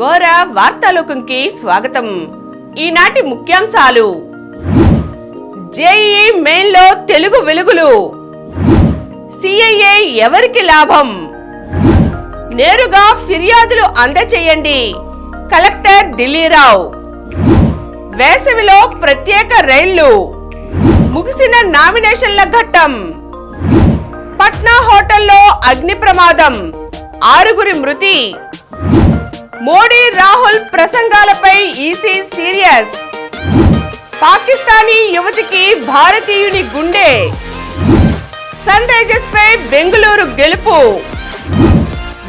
ఘోర వార్తాలోకంకి స్వాగతం. ఈనాటి ముఖ్యాంశాలు: జేఈఈ మెయిన్ లో తెలుగు వెలుగులు, సిఐఏ ఎవరికి లాభం, నేరుగా ఫిర్యాదులు అందజేయండి కలెక్టర్ ఢిల్లీరావు, వేసవిలో ప్రత్యేక రైళ్లు, ముగిసిన నామినేషన్ల ఘట్టం, పట్నా హోటల్లో అగ్ని ప్రమాదం, 6 మృతి, మోడీ రాహుల్ ప్రసంగాలపై ఈసీ సీరియస్, పాకిస్తానీ యువతికి భారతీయుని గుండె, సన్ రైజర్స్ పై బెంగళూరు గెలుపు,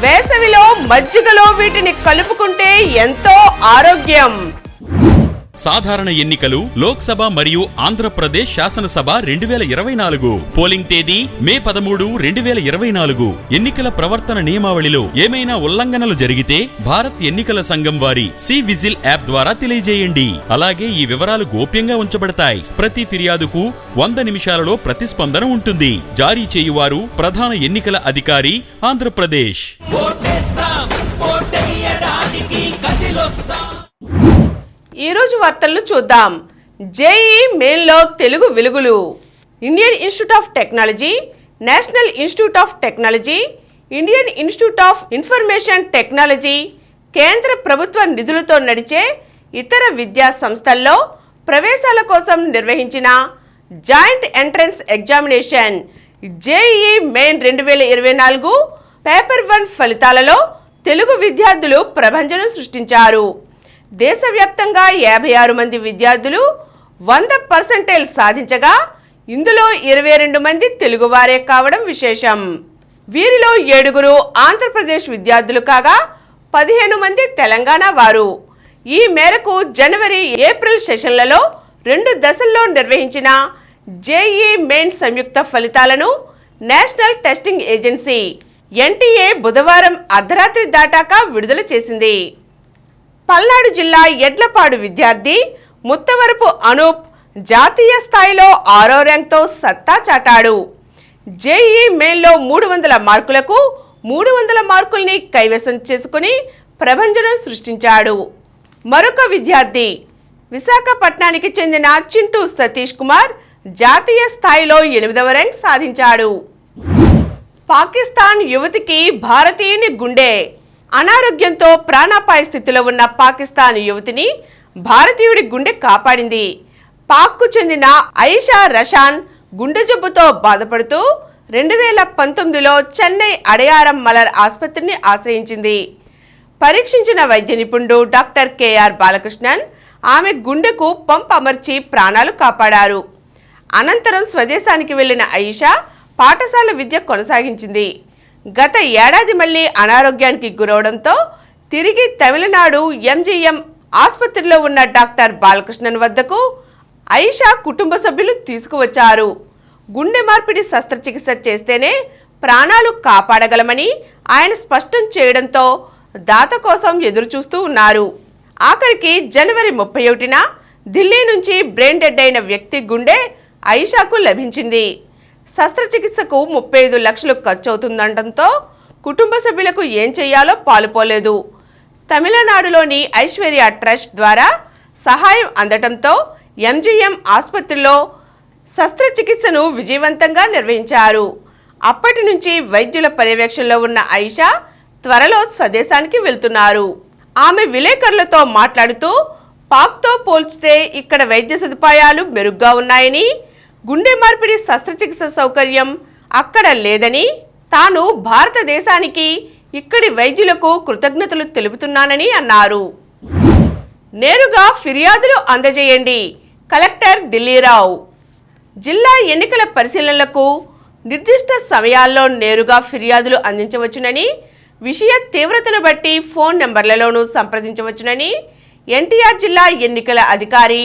వేసవిలో మజ్జిగలో వీటిని కలుపుకుంటే ఎంతో ఆరోగ్యం. సాధారణ ఎన్నికలు, లోక్సభ మరియు ఆంధ్రప్రదేశ్ శాసనసభ 2024. పోలింగ్ తేదీ మే 13, 2024. ఎన్నికల ప్రవర్తన నియమావళిలో ఏమైనా ఉల్లంఘనలు జరిగితే భారత్ ఎన్నికల సంఘం వారి సి విజిల్ యాప్ ద్వారా తెలియజేయండి. అలాగే ఈ వివరాలు గోప్యంగా ఉంచబడతాయి. ప్రతి ఫిర్యాదుకు 100 నిమిషాలలో ప్రతిస్పందన ఉంటుంది. జారీ చేయువారు ప్రధాన ఎన్నికల అధికారి, ఆంధ్రప్రదేశ్. ఈ రోజు వార్తలను చూద్దాం. జేఈఈ మెయిన్ లో తెలుగు వెలుగులు. Indian institute of technology, national institute of technology, Indian institute of information technology, కేంద్ర ప్రభుత్వ నిధులతో నడిచే ఇతర విద్యా సంస్థల్లో ప్రవేశాల కోసం నిర్వహించిన joint entrance examination JEE main 2024 paper 1 ఫలితాలలో తెలుగు విద్యార్థులు ప్రభంజనం సృష్టించారు. దేశవ్యాప్తంగా 56 మంది విద్యార్థులు 100% సాధించగా ఇందులో 22 మంది తెలుగువారే కావడం విశేషం. వీరిలో 7 ఆంధ్రప్రదేశ్ విద్యార్థులు కాగా 15 మంది తెలంగాణ వారు. ఈ మేరకు జనవరి, ఏప్రిల్ సెషన్లలో 2 దశల్లో నిర్వహించిన జేఈఈ మెయిన్ సంయుక్త ఫలితాలను నేషనల్ టెస్టింగ్ ఏజెన్సీ ఎన్టీఏ బుధవారం అర్ధరాత్రి దాటాక విడుదల చేసింది. పల్నాడు జిల్లా ఎడ్లపాడు విద్యార్థి ముత్తవరపు అనూప్ జాతీయ స్థాయిలో 6వ ర్యాంక్తో సత్తా చాటాడు. జేఈఈ మెయిన్లో 300 మార్కులకు 300 మార్కుల్ని కైవసం చేసుకుని ప్రభంజనం సృష్టించాడు. మరొక విద్యార్థి విశాఖపట్నానికి చెందిన చింటూ సతీష్ కుమార్ జాతీయ స్థాయిలో 8వ ర్యాంక్ సాధించాడు. పాకిస్తాన్ యువతికి భారతీయుని గుండె. అనారోగ్యంతో ప్రాణాపాయ స్థితిలో ఉన్న పాకిస్తాన్ యువతిని భారతీయుడి గుండె కాపాడింది. పాక్కు చెందిన ఐషా రషాన్ గుండె జబ్బుతో బాధపడుతూ 2019లో చెన్నై అడయారం మలర్ ఆసుపత్రిని ఆశ్రయించింది. పరీక్షించిన వైద్య నిపుణుడు డాక్టర్ కేఆర్ బాలకృష్ణన్ ఆమె గుండెకు పంప్ అమర్చి ప్రాణాలు కాపాడారు. అనంతరం స్వదేశానికి వెళ్లిన ఐషా పాఠశాల విద్య కొనసాగించింది. గత ఏడాది మళ్లీ అనారోగ్యానికి గురవడంతో తిరిగి తమిళనాడు ఎంజీఎం ఆసుపత్రిలో ఉన్న డాక్టర్ బాలకృష్ణన్ వద్దకు ఐషా కుటుంబ సభ్యులు తీసుకువచ్చారు. గుండె మార్పిడి శస్త్రచికిత్స చేస్తేనే ప్రాణాలు కాపాడగలమని ఆయన స్పష్టం చేయడంతో దాత కోసం ఎదురుచూస్తూ ఉన్నారు. ఆఖరికి జనవరి 31న ఢిల్లీ నుంచి బ్రెయిన్ డెడ్ అయిన వ్యక్తి గుండె ఐషాకు లభించింది. శస్త్రచికిత్సకు 35 లక్షలు ఖర్చవుతుందనడంతో కుటుంబ సభ్యులకు ఏం చేయాలో పాలుపోలేదు. తమిళనాడులోని ఐశ్వర్య ట్రస్ట్ ద్వారా సహాయం అందటంతో ఎంజీఎం ఆసుపత్రిలో శస్త్రచికిత్సను విజయవంతంగా నిర్వహించారు. అప్పటి నుంచి వైద్యుల పర్యవేక్షణలో ఉన్న ఐషా త్వరలో స్వదేశానికి వెళ్తున్నారు. ఆమె విలేకరులతో మాట్లాడుతూ పాక్తో పోల్చితే ఇక్కడ వైద్య సదుపాయాలు మెరుగ్గా ఉన్నాయని, గుండె మార్పిడి శస్త్రచికిత్స సౌకర్యం అక్కడ లేదని, తాను భారతదేశానికి ఇక్కడి వైద్యులకు కృతజ్ఞతలు తెలుపుతున్నానని అన్నారు. నేరుగా ఫిర్యాదులు అందజేయండి కలెక్టర్ ఢిల్లీరావు. జిల్లా ఎన్నికల పరిశీలనలకు నిర్దిష్ట సమయాల్లో నేరుగా ఫిర్యాదులు అందించవచ్చునని, విషయ తీవ్రతను బట్టి ఫోన్ నెంబర్లలోనూ సంప్రదించవచ్చునని ఎన్టీఆర్ జిల్లా ఎన్నికల అధికారి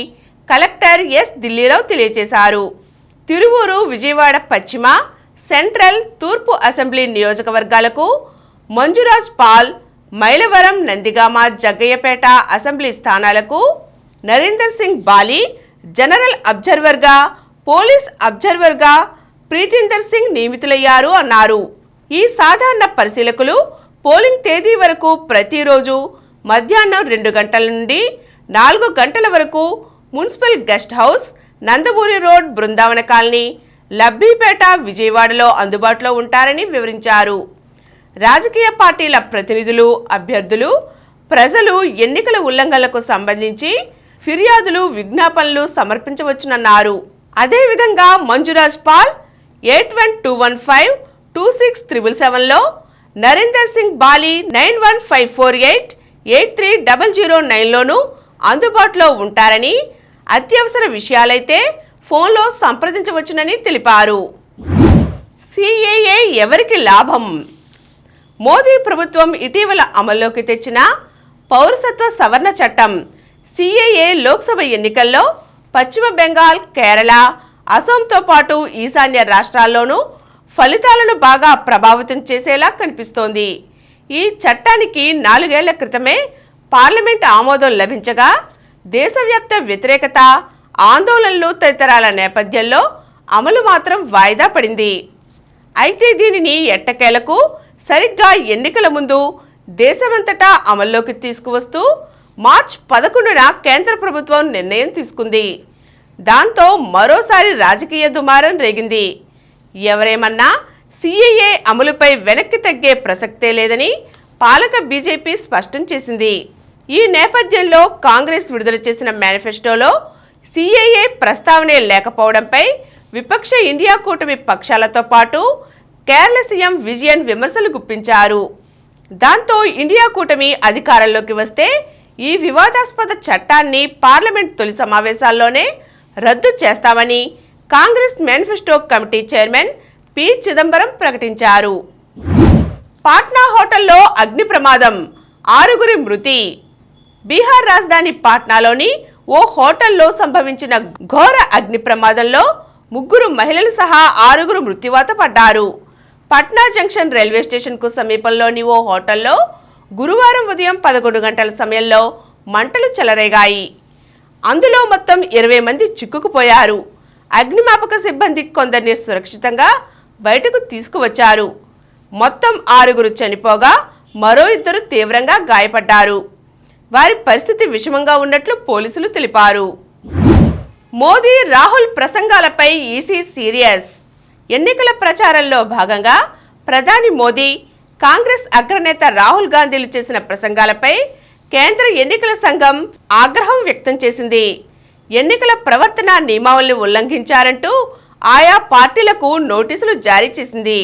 కలెక్టర్ ఎస్ ఢిల్లీరావు తెలియజేశారు. తిరువూరు, విజయవాడ పశ్చిమ, సెంట్రల్, తూర్పు అసెంబ్లీ నియోజకవర్గాలకు మంజురాజ్ పాల్, మైలవరం, నందిగామ, జగ్గయ్యపేట అసెంబ్లీ స్థానాలకు నరేందర్ సింగ్ బాలి జనరల్ అబ్జర్వర్గా, పోలీస్ అబ్జర్వర్గా ప్రీతిందర్ సింగ్ నియమితులయ్యారు అన్నారు. ఈ సాధారణ పరిశీలకులు పోలింగ్ తేదీ వరకు ప్రతిరోజు మధ్యాహ్నం 2 గంటల నుండి 4 గంటల వరకు municipal guest house, Nandamuri road, Brindavan colony, Labbipet, విజయవాడలో అందుబాటులో ఉంటారని వివరించారు. రాజకీయ పార్టీల ప్రతినిధులు, అభ్యర్థులు, ప్రజలు ఎన్నికల ఉల్లంఘనలకు సంబంధించి ఫిర్యాదులు, విజ్ఞాపనలు సమర్పించవచ్చునన్నారు. అదేవిధంగా మంజురాజ్ పాల్ 8121526777లో, నరేందర్ సింగ్ బాలి 9154883009లోనూ అందుబాటులో ఉంటారని, అత్యవసర విషయాలైతే ఫోన్లో సంప్రదించవచ్చునని తెలిపారు. సిఏఏ ఎవరికి లాభం? మోదీ ప్రభుత్వం ఇటీవల అమల్లోకి తెచ్చిన పౌరసత్వ సవరణ చట్టం సిఏఏ లోక్సభ ఎన్నికల్లో పశ్చిమ బెంగాల్, కేరళ, అసోంతో పాటు ఈశాన్య రాష్ట్రాల్లోనూ ఫలితాలను బాగా ప్రభావితం చేసేలా కనిపిస్తోంది. ఈ చట్టానికి 4 ఏళ్ల క్రితమే పార్లమెంట్ ఆమోదం లభించగా దేశవ్యాప్త వ్యతిరేకత, ఆందోళనలు తదితరాల నేపథ్యంలో అమలు మాత్రం వాయిదా పడింది. అయితే దీనిని ఎట్టకేలకు సరిగ్గా ఎన్నికల ముందు దేశమంతటా అమల్లోకి తీసుకువస్తూ మార్చి 11న కేంద్ర ప్రభుత్వం నిర్ణయం తీసుకుంది. దాంతో మరోసారి రాజకీయ దుమారం రేగింది. ఎవరేమన్నా సిఏఏ అమలుపై వెనక్కి తగ్గే ప్రసక్తే లేదని పాలక బీజేపీ స్పష్టం చేసింది. ఈ నేపథ్యంలో కాంగ్రెస్ విడుదల చేసిన మేనిఫెస్టోలో సిఏఏ ప్రస్తావనే లేకపోవడంపై విపక్ష ఇండియా కూటమి పక్షాలతో పాటు కేరళ సీఎం విజయన్ విమర్శలు గుప్పించారు. దాంతో ఇండియా కూటమి అధికారంలోకి వస్తే ఈ వివాదాస్పద చట్టాన్ని పార్లమెంట్ తొలి సమావేశాల్లోనే రద్దు చేస్తామని Congress manifesto committee chairman P. Chidambaram ప్రకటించారు. పాట్నా హోటల్లో అగ్ని ప్రమాదం, 6 మృతి. బీహార్ రాజధాని పాట్నాలోని ఓ హోటల్లో సంభవించిన ఘోర అగ్ని ప్రమాదంలో 3 మహిళలు సహా 6 మృత్యువాత పడ్డారు. పట్నా జంక్షన్ రైల్వే స్టేషన్కు సమీపంలోని ఓ హోటల్లో గురువారం ఉదయం 11 గంటల సమయంలో మంటలు చెలరేగాయి. అందులో మొత్తం 20 మంది చిక్కుకుపోయారు. అగ్నిమాపక సిబ్బంది కొందరిని సురక్షితంగా బయటకు తీసుకువచ్చారు. మొత్తం 6 చనిపోగా మరో 2 తీవ్రంగా గాయపడ్డారు. వారి పరిస్థితి విషమంగా ఉన్నట్లు పోలీసులు తెలిపారు. మోదీ, రాహుల్ ప్రసంగాలపై ఈసీ సీరియస్. ఎన్నికల ప్రచారంలో భాగంగా ప్రధాని మోదీ, కాంగ్రెస్ అగ్రనేత రాహుల్ గాంధీలు చేసిన ప్రసంగాలపై కేంద్ర ఎన్నికల సంఘం ఆగ్రహం వ్యక్తం చేసింది. ఎన్నికల ప్రవర్తన నియమావళిని ఉల్లంఘించారంటూ ఆయా పార్టీలకు నోటీసులు జారీ చేసింది.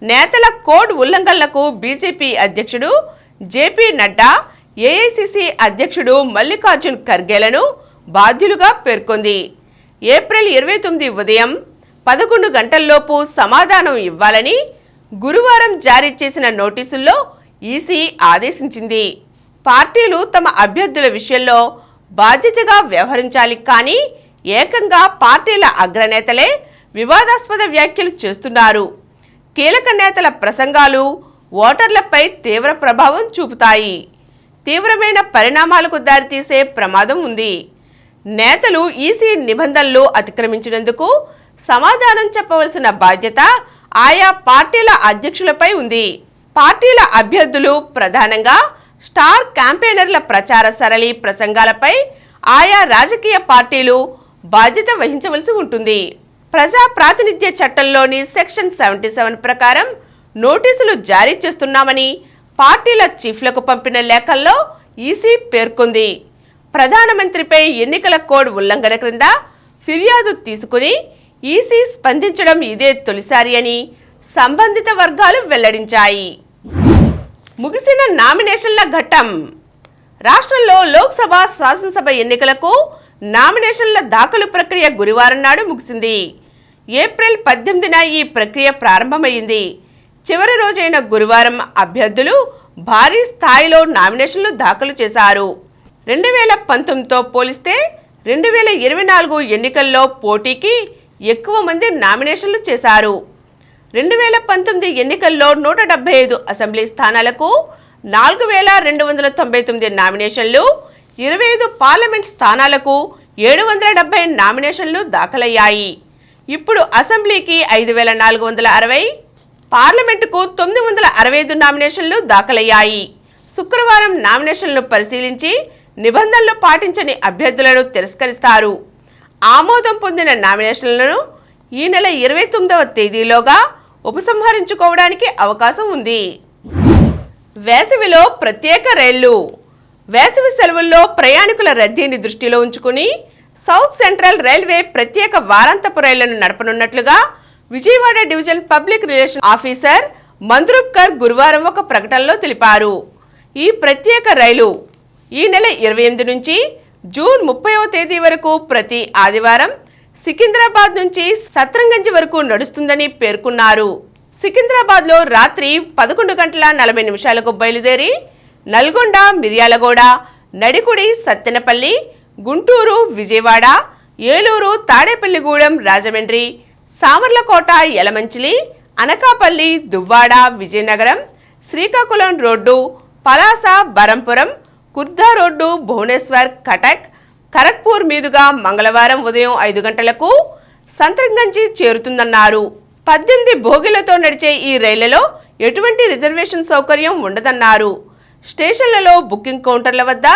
నేతల కోడ్ ఉల్లంఘనలకు బీజేపీ అధ్యక్షుడు జేపీ నడ్డా, ఏఐసీసీ అధ్యక్షుడు మల్లికార్జున్ ఖర్గేలను బాధ్యులుగా పేర్కొంది. ఏప్రిల్ 29 ఉదయం 11 గంటల్లోపు సమాధానం ఇవ్వాలని గురువారం జారీ చేసిన నోటీసుల్లో ఈసీ ఆదేశించింది. పార్టీలు తమ అభ్యర్థుల విషయంలో బాధ్యతగా వ్యవహరించాలి, కానీ ఏకంగా పార్టీల అగ్రనేతలే వివాదాస్పద వ్యాఖ్యలు చేస్తున్నారు. కీలక నేతల ప్రసంగాలు ఓటర్లపై తీవ్ర ప్రభావం చూపుతాయి. తీవ్రమైన పరిణామాలకు దారితీసే ప్రమాదం ఉంది. నేతలు ఈసీ నిబంధనలు అతిక్రమించినందుకు సమాధానం చెప్పవలసిన బాధ్యత ఆయా పార్టీల అధ్యక్షులపై ఉంది. పార్టీల అభ్యర్థులు, ప్రధానంగా స్టార్ క్యాంపెయినర్ల ప్రచార సరళి ప్రసంగాలపై ఆయా రాజకీయ పార్టీలు బాధ్యత వహించవలసి ఉంటుంది. ప్రజా ప్రాతినిధ్య చట్టంలోని సెక్షన్ 77 ప్రకారం నోటీసులు జారీ చేస్తున్నామని పార్టీల చీఫ్లకు పంపిన లేఖల్లో ఈసీ పేర్కొంది. ప్రధానమంత్రిపై ఎన్నికల కోడ్ ఉల్లంఘన క్రింద ఫిర్యాదు తీసుకుని ఈసీ స్పందించడం ఇదే తొలిసారి అని సంబంధిత వర్గాలు వెల్లడించాయి. ముగిసిన నామినేషన్ల ఘట్టం. రాష్ట్రంలో లోక్సభ, శాసనసభ ఎన్నికలకు నామినేషన్ల దాఖలు ప్రక్రియ గురువారం నాడు ముగిసింది. ఏప్రిల్ 18న ఈ ప్రక్రియ ప్రారంభమైంది. చివరి రోజైన గురువారం అభ్యర్థులు భారీ స్థాయిలో నామినేషన్లు దాఖలు చేశారు. 2019తో పోలిస్తే 2024 ఎన్నికల్లో పోటీకి ఎక్కువ మంది నామినేషన్లు చేశారు. 2019 ఎన్నికల్లో 175 అసెంబ్లీ స్థానాలకు 4299 నామినేషన్లు, 25 పార్లమెంట్ స్థానాలకు 770 నామినేషన్లు దాఖలయ్యాయి. ఇప్పుడు అసెంబ్లీకి 5460, పార్లమెంటుకు 965 నామినేషన్లు దాఖలయ్యాయి. శుక్రవారం నామినేషన్లను పరిశీలించి నిబంధనలు పాటించని అభ్యర్థులను తిరస్కరిస్తారు. ఆమోదం పొందిన నామినేషన్లను ఈ నెల 29వ తేదీలోగా ఉపసంహరించుకోవడానికి అవకాశం ఉంది. వేసవిలో ప్రత్యేక రైళ్లు. వేసవి సెలవుల్లో ప్రయాణికుల రద్దీని దృష్టిలో ఉంచుకుని సౌత్ సెంట్రల్ రైల్వే ప్రత్యేక వారాంతపు రైళ్లను నడపనున్నట్లుగా Vijayawada division public relation officer Mandrupkar గురువారం ఒక ప్రకటనలో తెలిపారు. ఈ ప్రత్యేక రైలు ఈ నెల 28 నుంచి జూన్ 30వ తేదీ వరకు ప్రతి ఆదివారం సికింద్రాబాద్ నుంచి సత్రంగంజ్ వరకు నడుస్తుందని పేర్కొన్నారు. సికింద్రాబాద్లో రాత్రి 11:40 బయలుదేరి నల్గొండ, మిర్యాలగూడ, నడికుడి, సత్తెనపల్లి, గుంటూరు, విజయవాడ, ఏలూరు, తాడేపల్లిగూడెం, రాజమండ్రి, సామర్లకోట, యలమంచిలి, అనకాపల్లి, దువ్వాడ, విజయనగరం, శ్రీకాకుళం రోడ్డు, పలాస, బరంపురం, కుర్దా రోడ్డు, భువనేశ్వర్, కటక్, ఖరగ్పూర్ మీదుగా మంగళవారం ఉదయం 5 గంటలకు సంతరంగంజి చేరుతుందన్నారు. 18 బోగీలతో నడిచే ఈ రైళ్లలో ఎటువంటి రిజర్వేషన్ సౌకర్యం ఉండదన్నారు. స్టేషన్లలో బుకింగ్ కౌంటర్ల వద్ద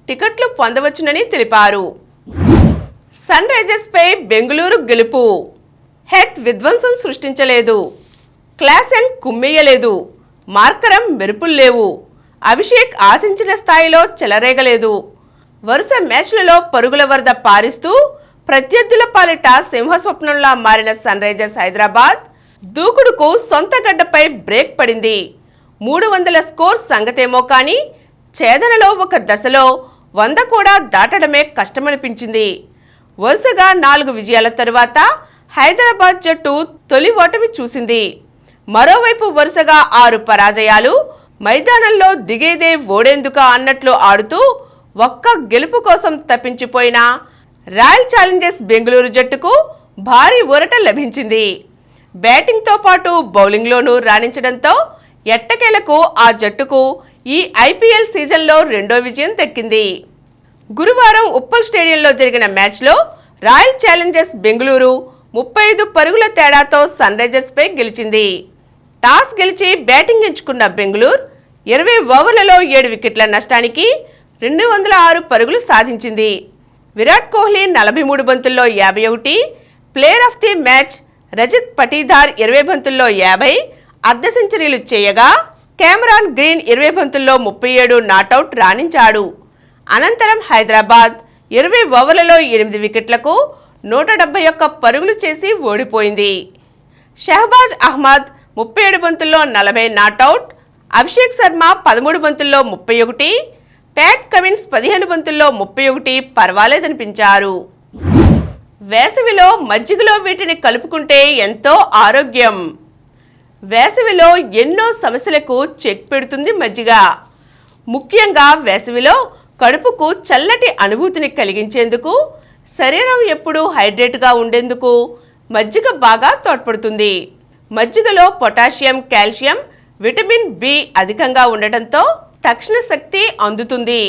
టికెట్లు పొందవచ్చునని తెలిపారు. సన్ రైజర్స్ పై బెంగళూరు గెలుపు. హెడ్ విధ్వంసం సృష్టించలేదు, క్లాసెన్ కుమ్మేయలేదు, మార్కరం మెరుపులు లేవు, అభిషేక్ ఆశించిన స్థాయిలో చెలరేగలేదు. వరుస మ్యాచ్లలో పరుగుల వరద పారిస్తూ ప్రత్యర్థుల పాలిట సింహస్వప్నంలా మారిన సన్ రైజర్స్ హైదరాబాద్ దూకుడుకు సొంత గడ్డపై బ్రేక్ పడింది. 300 స్కోర్ సంగతేమో కానీ ఛేదనలో ఒక దశలో 100 కూడా దాటడమే కష్టమనిపించింది. వరుసగా 4 విజయాల తరువాత హైదరాబాద్ జట్టు తొలి ఓటమి చూసింది. మరోవైపు వరుసగా 6 పరాజయాలు, మైదానంలో దిగేదే ఓడేందుకా అన్నట్లు ఆడుతూ ఒక్క గెలుపు కోసం తప్పించిపోయిన రాయల్ ఛాలెంజర్స్ బెంగళూరు జట్టుకు భారీ ఊరట లభించింది. బ్యాటింగ్తో పాటు బౌలింగ్లోనూ రాణించడంతో ఎట్టకేలకు ఆ జట్టుకు ఈ ఐపీఎల్ సీజన్లో 2వ విజయం దక్కింది. గురువారం ఉప్పల్ స్టేడియంలో జరిగిన మ్యాచ్లో రాయల్ ఛాలెంజర్స్ బెంగళూరు 35 పరుగుల తేడాతో సన్ రైజర్స్ పై గెలిచింది. టాస్ గెలిచి బ్యాటింగ్ ఎంచుకున్న బెంగళూరు 20 ఓవర్లలో 7 వికెట్ల నష్టానికి 206 పరుగులు సాధించింది. విరాట్ కోహ్లీ 43 బంతుల్లో 51, player of the match Rajat Patidar 20 బంతుల్లో 50 అర్ధ సెంచరీలు చేయగా కెమెరాన్ గ్రీన్ 20 బంతుల్లో 37 నాటౌట్ రాణించాడు. అనంతరం హైదరాబాద్ 20 ఓవర్లలో 8 వికెట్లకు 171 పరుగులు చేసి ఓడిపోయింది. షహబాజ్ అహ్మద్ 37 బంతుల్లో 40 నాటౌట్, అభిషేక్ శర్మ 13 బంతుల్లో 31, ప్యాట్ కమిన్స్ 15 బంతుల్లో 31 పర్వాలేదనిపించారు. వేసవిలో మజ్జిగలో వీటిని కలుపుకుంటే ఎంతో ఆరోగ్యం. వేసవిలో ఎన్నో సమస్యలకు చెక్ పెడుతుంది మజ్జిగ. ముఖ్యంగా వేసవిలో కడుపుకు చల్లటి అనుభూతిని కలిగించేందుకు, శరీరం ఎప్పుడూ హైడ్రేట్గా ఉండేందుకు మజ్జిగ బాగా తోడ్పడుతుంది. మజ్జిగలో పొటాషియం, కాల్షియం, విటమిన్ బి అధికంగా ఉండటంతో తక్షణ శక్తి అందుతుంది.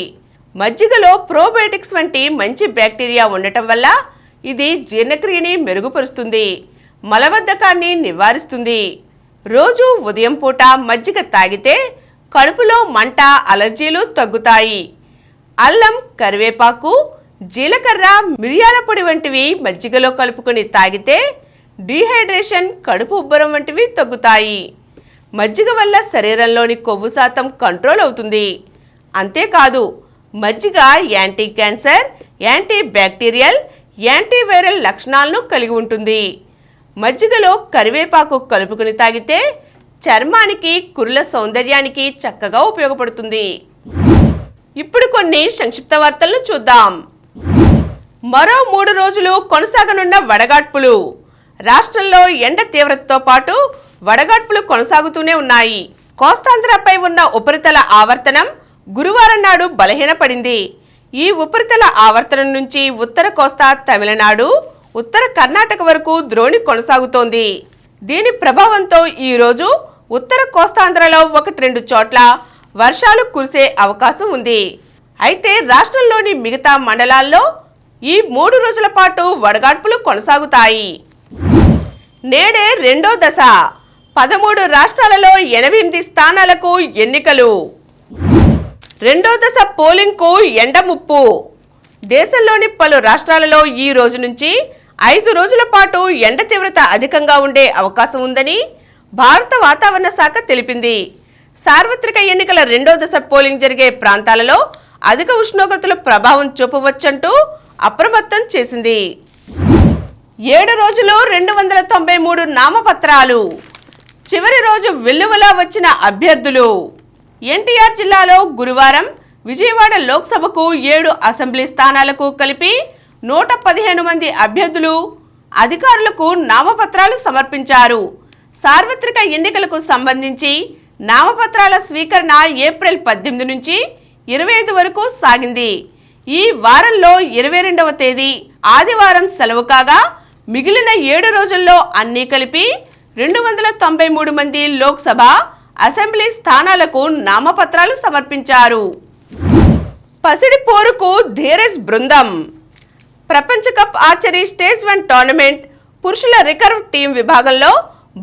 మజ్జిగలో ప్రోబయోటిక్స్ వంటి మంచి బ్యాక్టీరియా ఉండటం వల్ల ఇది జీర్ణక్రియని మెరుగుపరుస్తుంది, మలబద్ధకాన్ని నివారిస్తుంది. రోజు ఉదయం పూట మజ్జిగ తాగితే కడుపులో మంట, అలర్జీలు తగ్గుతాయి. అల్లం, కరివేపాకు, జీలకర్ర, మిరియాల పొడి వంటివి మజ్జిగలో కలుపుకొని తాగితే డీహైడ్రేషన్, కడుపు ఉబ్బరం వంటివి తగ్గుతాయి. మజ్జిగ వల్ల శరీరంలోని కొవ్వు శాతం కంట్రోల్ అవుతుంది. అంతేకాదు మజ్జిగ anti cancer, anti bacterial, antiviral లక్షణాలను కలిగి ఉంటుంది. మజ్జిగలో కరివేపాకు కలుపుకుని తాగితే చర్మానికి, కురుల సౌందర్యానికి చక్కగా ఉపయోగపడుతుంది. ఇప్పుడు కొన్ని సంక్షిప్త వార్తలను చూద్దాం. మరో 3 రోజులు కొనసాగనున్న వడగాడ్పులు. రాష్ట్రంలో ఎండ తీవ్రతతో పాటు వడగాడ్పులు కొనసాగుతూనే ఉన్నాయి. కోస్తాంధ్రపై ఉన్న ఉపరితల ఆవర్తనం గురువారం నాడు బలహీనపడింది. ఈ ఉపరితల ఆవర్తనం నుంచి ఉత్తర కోస్తా, తమిళనాడు, ఉత్తర కర్ణాటక వరకు ద్రోణి కొనసాగుతోంది. దీని ప్రభావంతో ఈరోజు ఉత్తర కోస్తాంధ్రలో 1-2 చోట్ల వర్షాలు కురిసే అవకాశం ఉంది. అయితే రాష్ట్రంలోని మిగతా మండలాల్లో ఈ 3 రోజుల పాటు వడగాడ్పులు కొనసాగుతాయి. నేడే 2వ దశ 13 రాష్ట్రాలలో 88 స్థానాలకు ఎన్నికలు. రెండో దశ పోలింగ్కు ఎండముప్పు. దేశంలోని పలు రాష్ట్రాలలో ఈ రోజు నుంచి 5 రోజుల పాటు ఎండ తీవ్రత అధికంగా ఉండే అవకాశం ఉందని భారత వాతావరణ శాఖ తెలిపింది. సార్వత్రిక ఎన్నికల రెండో దశ పోలింగ్ జరిగే ప్రాంతాలలో అధిక ఉష్ణోగ్రతలు ప్రభావం చూపవచ్చంటూ అప్రమత్తం చేసింది. 7 రోజులు 293 నామపత్రాలు. చివరి రోజు వెల్లువలా వచ్చిన అభ్యర్థులు. ఎన్టీఆర్ జిల్లాలో గురువారం విజయవాడ లోక్సభకు 7 అసెంబ్లీ స్థానాలకు కలిపి 115 మంది అభ్యర్థులు అధికారులకు నామపత్రాలు సమర్పించారు. సార్వత్రిక ఎన్నికలకు సంబంధించి నామపత్రాల స్వీకరణ ఏప్రిల్ 18 నుంచి 25 వరకు సాగింది. ఈ వారంలో 22వ తేదీ ఆదివారం సెలవు కాగా మిగిలిన 7 రోజుల్లో అన్నీ కలిపి 293 మంది లోక్సభ అసెంబ్లీ స్థానాలకు నామపత్రాలు సమర్పించారు. పసిడి పోరుకు ధీరజ్ బృందం. ప్రపంచ కప్ ఆర్చరీ స్టేజ్ 1 టోర్నమెంట్ పురుషుల రికర్వ్ టీం విభాగంలో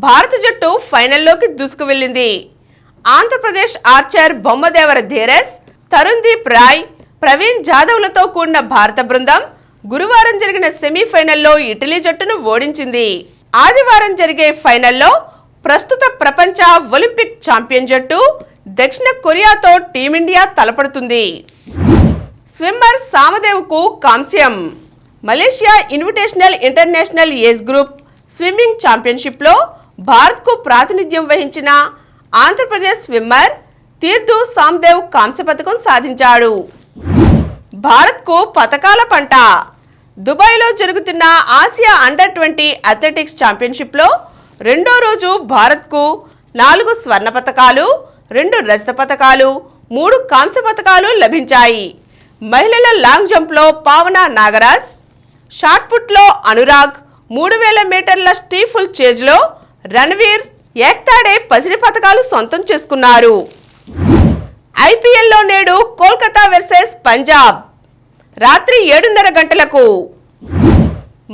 భారత జట్టు ఫైనల్లోకి దూసుకువెళ్లింది. ఆంధ్రప్రదేశ్ ఆర్చర్ బొమ్మదేవర ధీరజ్, తరుణ్దీప్ రాయ్, ప్రవీణ్ జాదవ్లతో కూడిన భారత బృందం గురువారం జరిగిన సెమీఫైనల్లో ఇటలీ జట్టును ఓడించింది. ఆదివారం జరిగే ఫైనల్లో ప్రస్తుత ప్రపంచ ఒలింపిక్ ఛాంపియన్ జట్టు దక్షిణ కొరియాతో టీమిండియా తలపడుతుంది. స్విమ్మర్ సామదేవ్కు కాంస్యం. Malaysia invitational international age group swimming ఛాంపియన్షిప్లో భారత్కు ప్రాతినిధ్యం వహించిన ఆంధ్రప్రదేశ్ స్విమ్మర్ తీర్థు సామ్దేవ్ కాంస్య పథకం సాధించాడు. భారత్కు పతకాల పంట. దుబాయ్లో జరుగుతున్న ఆసియా అండర్-20 అథ్లెటిక్స్ ఛాంపియన్షిప్లో రెండో రోజు భారత్కు 4 స్వర్ణ పతకాలు, 2 రజత పతకాలు, 3 కాంస్య పతకాలు లభించాయి. మహిళల లాంగ్ జంప్లో పావన నాగరాజ్, షాట్పుట్లో అనురాగ్, 3000 మీటర్ల స్టీఫుల్ చేజ్లో రణవీర్, ఏక్తాడే పసిడి పతకాలు సొంతం చేసుకున్నారు. ఐపీఎల్లో నేడు కోల్కతా వర్సెస్ పంజాబ్ రాత్రి 7:30 గంటలకు.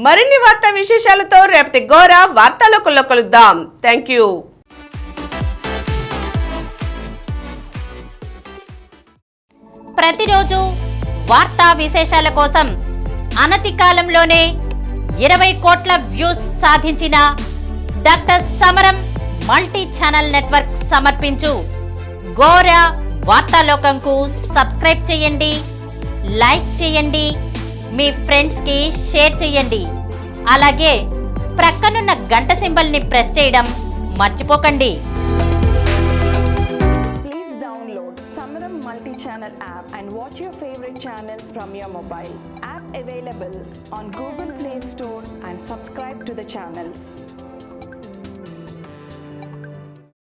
మరిన్ని వార్తా విశేషాలతో రేపటి గోరా వార్తాలోకంలో కలుద్దాం. Thank you. ప్రతిరోజు వార్తా విశేషాల కోసం అనతి కాలంలోనే 20 కోట్ల వ్యూస్ సాధించిన డాక్టర్ సమరం మల్టీ ఛానల్ నెట్వర్క్ సమర్పించు గోరా వార్తాలోకంకు సబ్స్క్రైబ్ చేయండి, లైక్ చేయండి, మీ ఫ్రెండ్స్కి షేర్ చేయండి. అలాగే ప్రక్కనున్న గంట సింబల్ని ప్రెస్ చేయడం మర్చిపోకండి. Please download Samaram multi-channel app and watch your favorite channels from your mobile. App available on Google Play Store and subscribe to the channels.